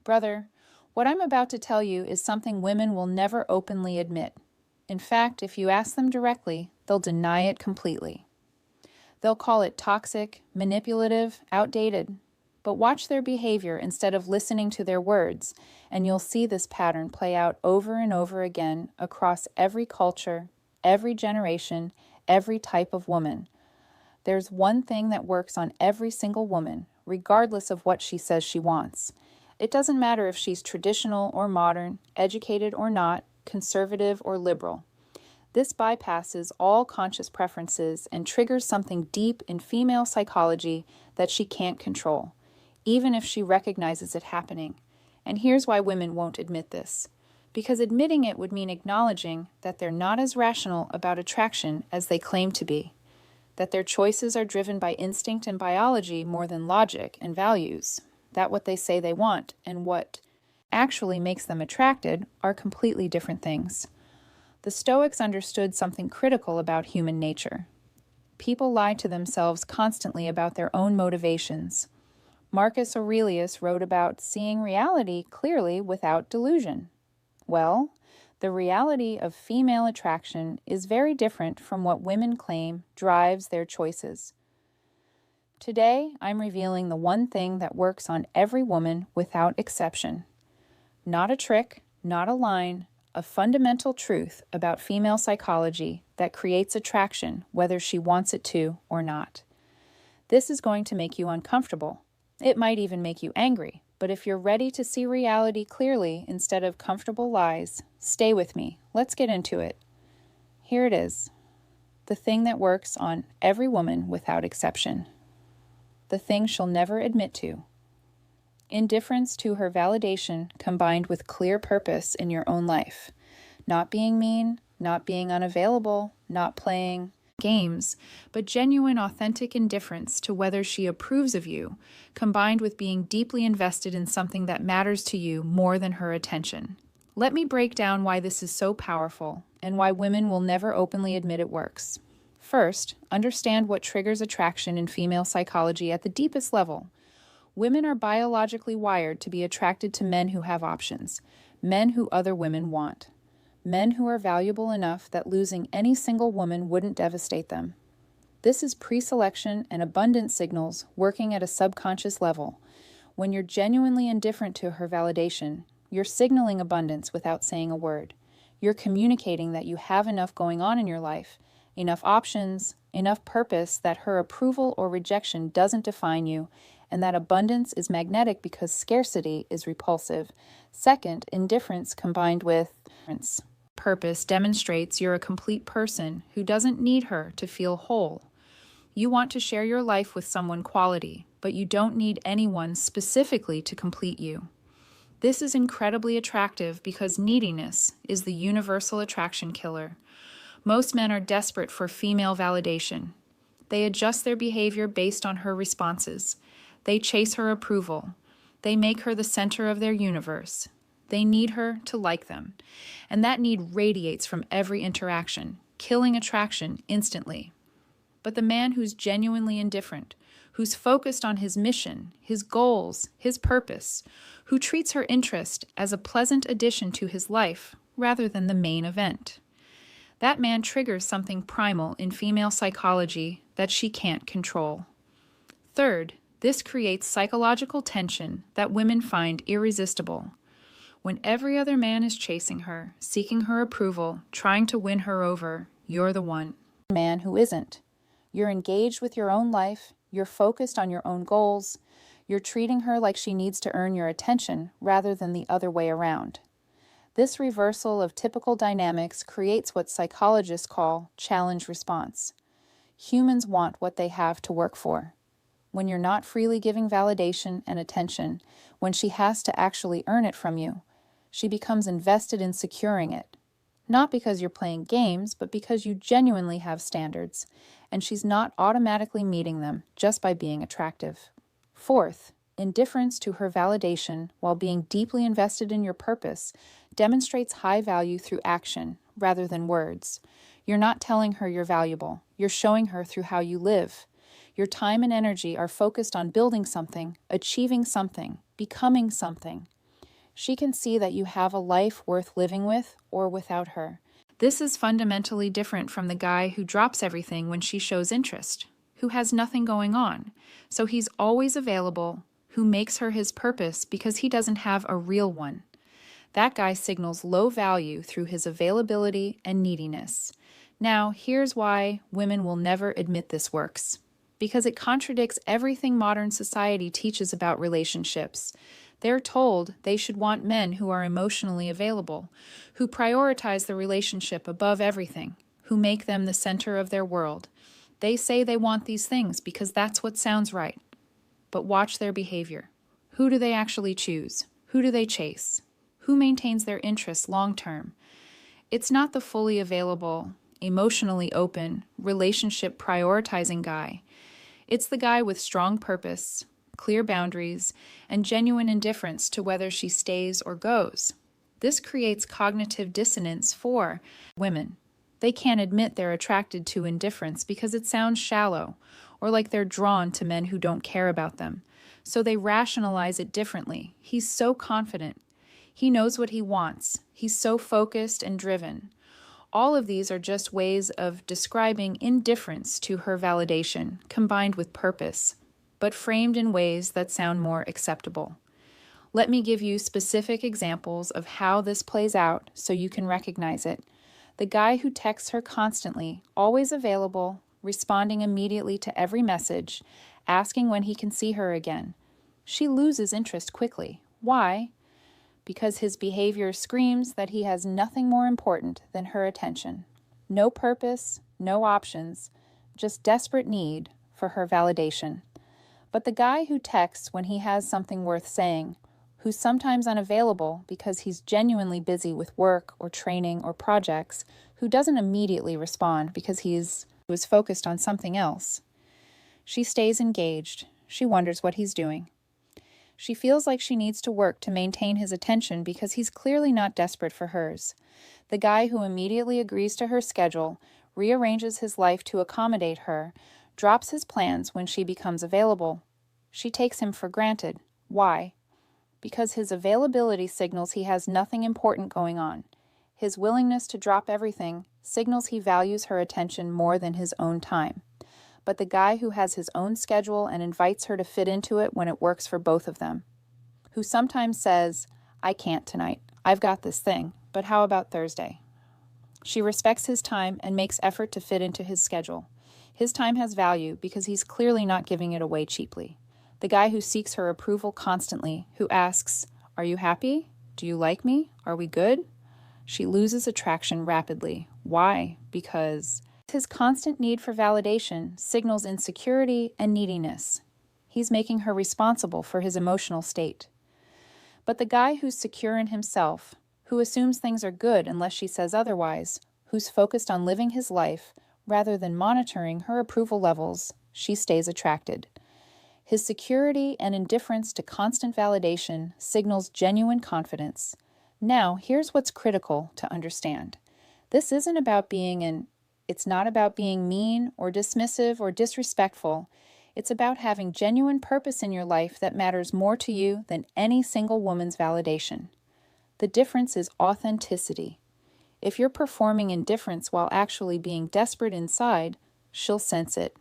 Brother, what I'm about to tell you is something women will never openly admit. In fact, if you ask them directly, they'll deny it completely. They'll call it toxic, manipulative, outdated. But watch their behavior instead of listening to their words, and you'll see this pattern play out over and over again across every culture, every generation, every type of woman. There's one thing that works on every single woman, regardless of what she says she wants. It doesn't matter if she's traditional or modern, educated or not, conservative or liberal. This bypasses all conscious preferences and triggers something deep in female psychology that she can't control, even if she recognizes it happening. And here's why women won't admit this. Because admitting it would mean acknowledging that they're not as rational about attraction as they claim to be, that their choices are driven by instinct and biology more than logic and values, that what they say they want and what actually makes them attracted are completely different things. The Stoics understood something critical about human nature. People lie to themselves constantly about their own motivations. Marcus Aurelius wrote about seeing reality clearly without delusion. Well, the reality of female attraction is very different from what women claim drives their choices. Today, I'm revealing the one thing that works on every woman without exception. Not a trick, not a line, a fundamental truth about female psychology that creates attraction whether she wants it to or not. This is going to make you uncomfortable. It might even make you angry, but if you're ready to see reality clearly instead of comfortable lies, stay with me. Let's get into it. Here it is. The thing that works on every woman without exception. The thing she'll never admit to. Indifference to her validation combined with clear purpose in your own life. Not being mean, not being unavailable, not playing games, but genuine, authentic indifference to whether she approves of you, combined with being deeply invested in something that matters to you more than her attention. Let me break down why this is so powerful and why women will never openly admit it works. First, understand what triggers attraction in female psychology at the deepest level. Women are biologically wired to be attracted to men who have options, men who other women want, men who are valuable enough that losing any single woman wouldn't devastate them. This is pre-selection and abundance signals working at a subconscious level. When you're genuinely indifferent to her validation, you're signaling abundance without saying a word. You're communicating that you have enough going on in your life, enough options, enough purpose that her approval or rejection doesn't define you, and that abundance is magnetic because scarcity is repulsive. Second, indifference combined with purpose demonstrates you're a complete person who doesn't need her to feel whole. You want to share your life with someone quality, but you don't need anyone specifically to complete you. This is incredibly attractive because neediness is the universal attraction killer. Most men are desperate for female validation. They adjust their behavior based on her responses. They chase her approval. They make her the center of their universe. They need her to like them. And that need radiates from every interaction, killing attraction instantly. But the man who's genuinely indifferent, who's focused on his mission, his goals, his purpose, who treats her interest as a pleasant addition to his life rather than the main event. That man triggers something primal in female psychology that she can't control. Third, this creates psychological tension that women find irresistible. When every other man is chasing her, seeking her approval, trying to win her over, you're the one man who isn't. You're engaged with your own life, you're focused on your own goals, you're treating her like she needs to earn your attention rather than the other way around. This reversal of typical dynamics creates what psychologists call challenge response. Humans want what they have to work for. When you're not freely giving validation and attention, when she has to actually earn it from you, she becomes invested in securing it. Not because you're playing games, but because you genuinely have standards, and she's not automatically meeting them just by being attractive. Fourth, indifference to her validation while being deeply invested in your purpose demonstrates high value through action rather than words. You're not telling her you're valuable. You're showing her through how you live. Your time and energy are focused on building something, achieving something, becoming something. She can see that you have a life worth living with or without her. This is fundamentally different from the guy who drops everything when she shows interest, who has nothing going on, so he's always available, who makes her his purpose because he doesn't have a real one. That guy signals low value through his availability and neediness. Now, here's why women will never admit this works. Because it contradicts everything modern society teaches about relationships. They're told they should want men who are emotionally available, who prioritize the relationship above everything, who make them the center of their world. They say they want these things because that's what sounds right. But watch their behavior. Who do they actually choose? Who do they chase? Who maintains their interests long term? It's not the fully available, emotionally open, relationship prioritizing guy. It's the guy with strong purpose, clear boundaries, and genuine indifference to whether she stays or goes. This creates cognitive dissonance for women. They can't admit they're attracted to indifference because it sounds shallow, or like they're drawn to men who don't care about them. So they rationalize it differently. He's so confident. He knows what he wants. He's so focused and driven. All of these are just ways of describing indifference to her validation, combined with purpose, but framed in ways that sound more acceptable. Let me give you specific examples of how this plays out so you can recognize it. The guy who texts her constantly, always available, responding immediately to every message, asking when he can see her again. She loses interest quickly. Why? Because his behavior screams that he has nothing more important than her attention. No purpose, no options, just desperate need for her validation. But the guy who texts when he has something worth saying, who's sometimes unavailable because he's genuinely busy with work or training or projects, who doesn't immediately respond because he was focused on something else. She stays engaged. She wonders what he's doing. She feels like she needs to work to maintain his attention because he's clearly not desperate for hers. The guy who immediately agrees to her schedule, rearranges his life to accommodate her, drops his plans when she becomes available. She takes him for granted. Why? Because his availability signals he has nothing important going on. His willingness to drop everything signals he values her attention more than his own time. But the guy who has his own schedule and invites her to fit into it when it works for both of them, who sometimes says, "I can't tonight. I've got this thing, but how about Thursday?" She respects his time and makes effort to fit into his schedule. His time has value because he's clearly not giving it away cheaply. The guy who seeks her approval constantly, who asks, "Are you happy? Do you like me? Are we good?" She loses attraction rapidly. Why? Because his constant need for validation signals insecurity and neediness. He's making her responsible for his emotional state. But the guy who's secure in himself, who assumes things are good unless she says otherwise, who's focused on living his life rather than monitoring her approval levels, she stays attracted. His security and indifference to constant validation signals genuine confidence. Now, here's what's critical to understand. This isn't about It's not about being mean or dismissive or disrespectful. It's about having genuine purpose in your life that matters more to you than any single woman's validation. The difference is authenticity. If you're performing indifference while actually being desperate inside, she'll sense it.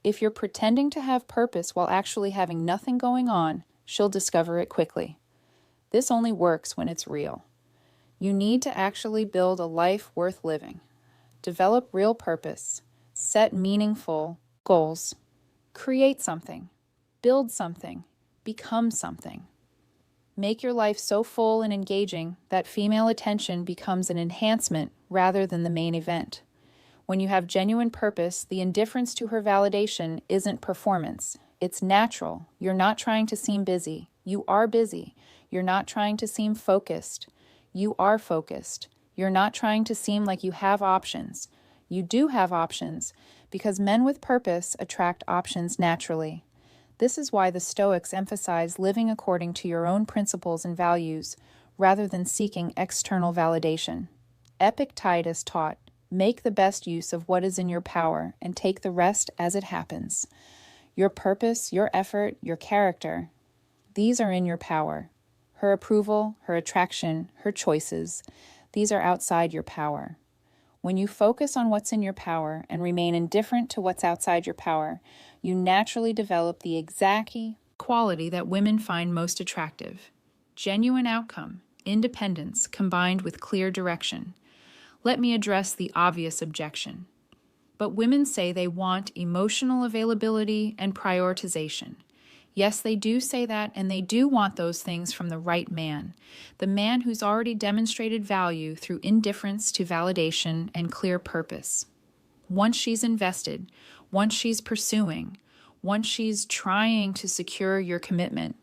If you're pretending to have purpose while actually having nothing going on, she'll discover it quickly. This only works when it's real. You need to actually build a life worth living. Develop real purpose, set meaningful goals, create something, build something, become something. Make your life so full and engaging that female attention becomes an enhancement rather than the main event. When you have genuine purpose, the indifference to her validation isn't performance. It's natural. You're not trying to seem busy. You are busy. You're not trying to seem focused. You are focused. You're not trying to seem like you have options. You do have options because men with purpose attract options naturally. This is why the Stoics emphasize living according to your own principles and values rather than seeking external validation. Epictetus taught, "Make the best use of what is in your power and take the rest as it happens." Your purpose, your effort, your character, these are in your power. Her approval, her attraction, her choices, these are outside your power. When you focus on what's in your power and remain indifferent to what's outside your power, you naturally develop the exact quality that women find most attractive: genuine outcome, independence combined with clear direction. Let me address the obvious objection. But women say they want emotional availability and prioritization. Yes, they do say that, and they do want those things from the right man, the man who's already demonstrated value through indifference to validation and clear purpose. Once she's invested, once she's pursuing, once she's trying to secure your commitment,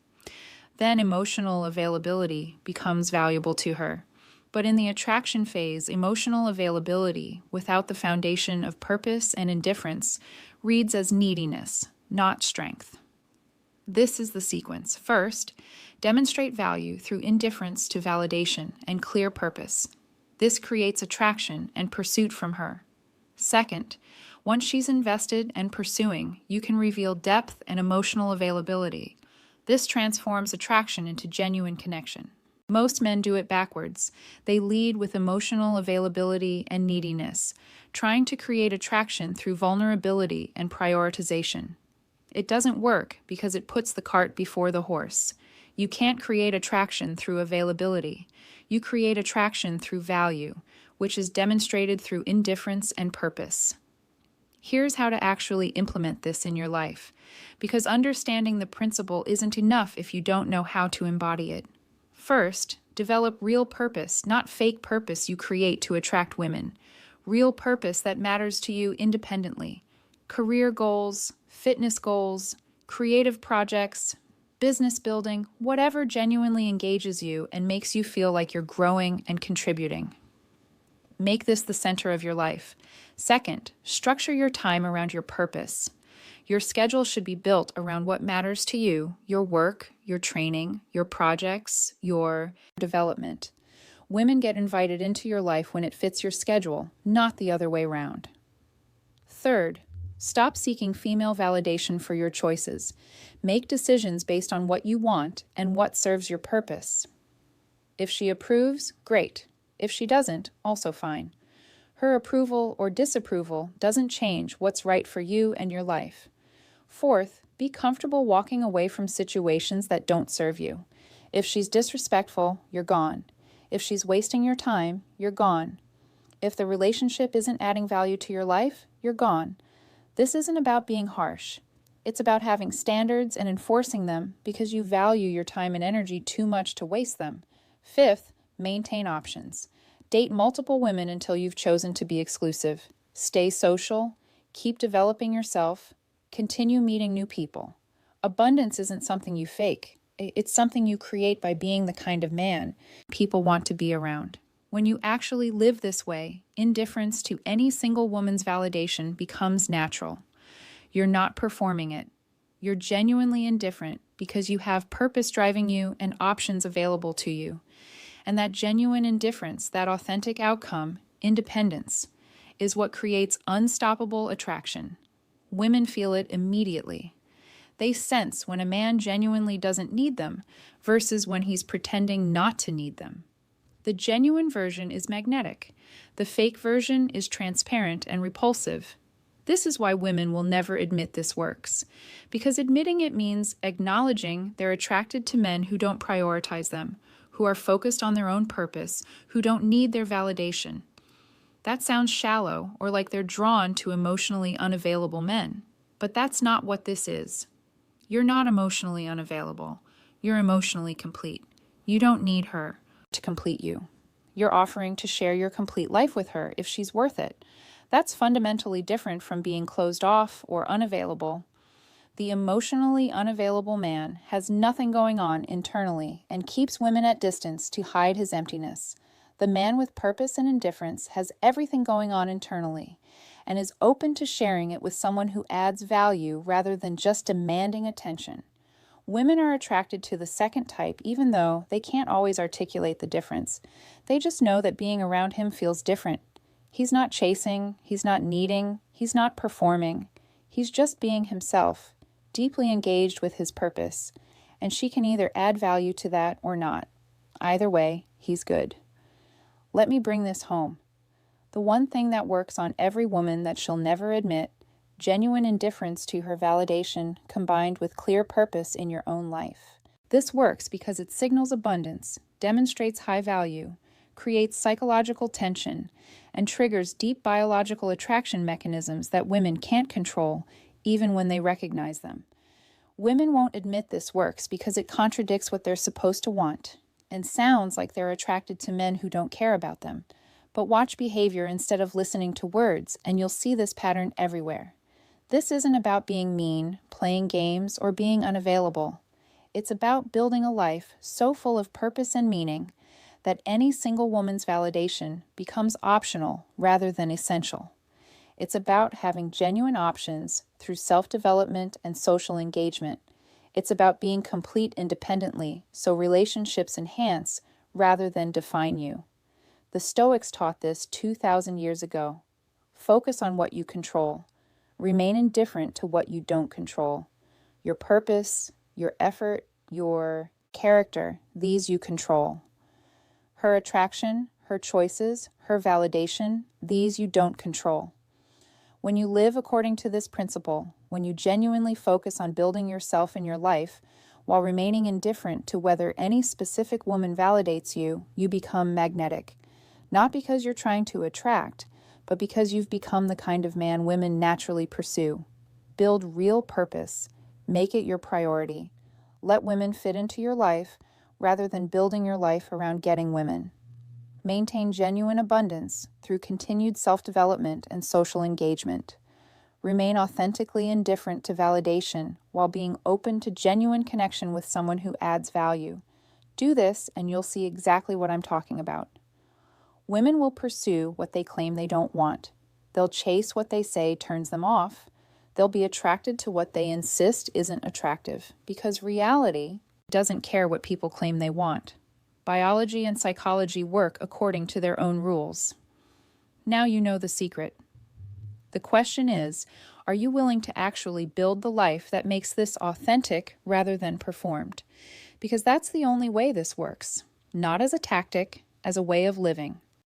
then emotional availability becomes valuable to her. But in the attraction phase, emotional availability without the foundation of purpose and indifference reads as neediness, not strength. This is the sequence. First, demonstrate value through indifference to validation and clear purpose. This creates attraction and pursuit from her. Second, once she's invested and pursuing, you can reveal depth and emotional availability. This transforms attraction into genuine connection. Most men do it backwards. They lead with emotional availability and neediness, trying to create attraction through vulnerability and prioritization. It doesn't work because it puts the cart before the horse. You can't create attraction through availability. You create attraction through value, which is demonstrated through indifference and purpose. Here's how to actually implement this in your life, because understanding the principle isn't enough if you don't know how to embody it. First, develop real purpose, not fake purpose you create to attract women. Real purpose that matters to you independently. Career goals, fitness goals, creative projects, business building, whatever genuinely engages you and makes you feel like you're growing and contributing. Make this the center of your life. Second, structure your time around your purpose. Your schedule should be built around what matters to you, your work, your training, your projects, your development. Women get invited into your life when it fits your schedule, not the other way around. Third, stop seeking female validation for your choices. Make decisions based on what you want and what serves your purpose. If she approves, great. If she doesn't, also fine. Her approval or disapproval doesn't change what's right for you and your life. Fourth, be comfortable walking away from situations that don't serve you. If she's disrespectful, you're gone. If she's wasting your time, you're gone. If the relationship isn't adding value to your life, you're gone. This isn't about being harsh. It's about having standards and enforcing them because you value your time and energy too much to waste them. Fifth, maintain options. Date multiple women until you've chosen to be exclusive. Stay social. Keep developing yourself. Continue meeting new people. Abundance isn't something you fake. It's something you create by being the kind of man people want to be around. When you actually live this way, indifference to any single woman's validation becomes natural. You're not performing it. You're genuinely indifferent because you have purpose driving you and options available to you. And that genuine indifference, that authentic outcome, independence, is what creates unstoppable attraction. Women feel it immediately. They sense when a man genuinely doesn't need them versus when he's pretending not to need them. The genuine version is magnetic. The fake version is transparent and repulsive. This is why women will never admit this works, because admitting it means acknowledging they're attracted to men who don't prioritize them, who are focused on their own purpose, who don't need their validation. That sounds shallow or like they're drawn to emotionally unavailable men, but that's not what this is. You're not emotionally unavailable. You're emotionally complete. You don't need her to complete you. You're offering to share your complete life with her if she's worth it. That's fundamentally different from being closed off or unavailable. The emotionally unavailable man has nothing going on internally and keeps women at distance to hide his emptiness. The man with purpose and indifference has everything going on internally and is open to sharing it with someone who adds value rather than just demanding attention. Women are attracted to the second type even though they can't always articulate the difference. They just know that being around him feels different. He's not chasing, he's not needing, he's not performing. He's just being himself, deeply engaged with his purpose. and she can either add value to that or not. Either way, he's good. Let me bring this home. The one thing that works on every woman that she'll never admit, genuine indifference to her validation combined with clear purpose in your own life. This works because it signals abundance, demonstrates high value, creates psychological tension, and triggers deep biological attraction mechanisms that women can't control even when they recognize them. Women won't admit this works because it contradicts what they're supposed to want and sounds like they're attracted to men who don't care about them. But watch behavior instead of listening to words, and you'll see this pattern everywhere. This isn't about being mean, playing games, or being unavailable. It's about building a life so full of purpose and meaning that any single woman's validation becomes optional rather than essential. It's about having genuine options through self-development and social engagement. It's about being complete independently so relationships enhance rather than define you. The Stoics taught this 2,000 years ago. Focus on what you control. Remain indifferent to what you don't control. Your purpose, your effort, your character, these you control. Her attraction, her choices, her validation, these you don't control. When you live according to this principle, when you genuinely focus on building yourself and your life, while remaining indifferent to whether any specific woman validates you, you become magnetic. Not because you're trying to attract, but because you've become the kind of man women naturally pursue. Build real purpose. Make it your priority. Let women fit into your life rather than building your life around getting women. Maintain genuine abundance through continued self-development and social engagement. Remain authentically indifferent to validation while being open to genuine connection with someone who adds value. Do this and you'll see exactly what I'm talking about. Women will pursue what they claim they don't want. They'll chase what they say turns them off. They'll be attracted to what they insist isn't attractive, because reality doesn't care what people claim they want. Biology and psychology work according to their own rules. Now you know the secret. The question is, are you willing to actually build the life that makes this authentic rather than performed? Because that's the only way this works. Not as a tactic, as a way of living.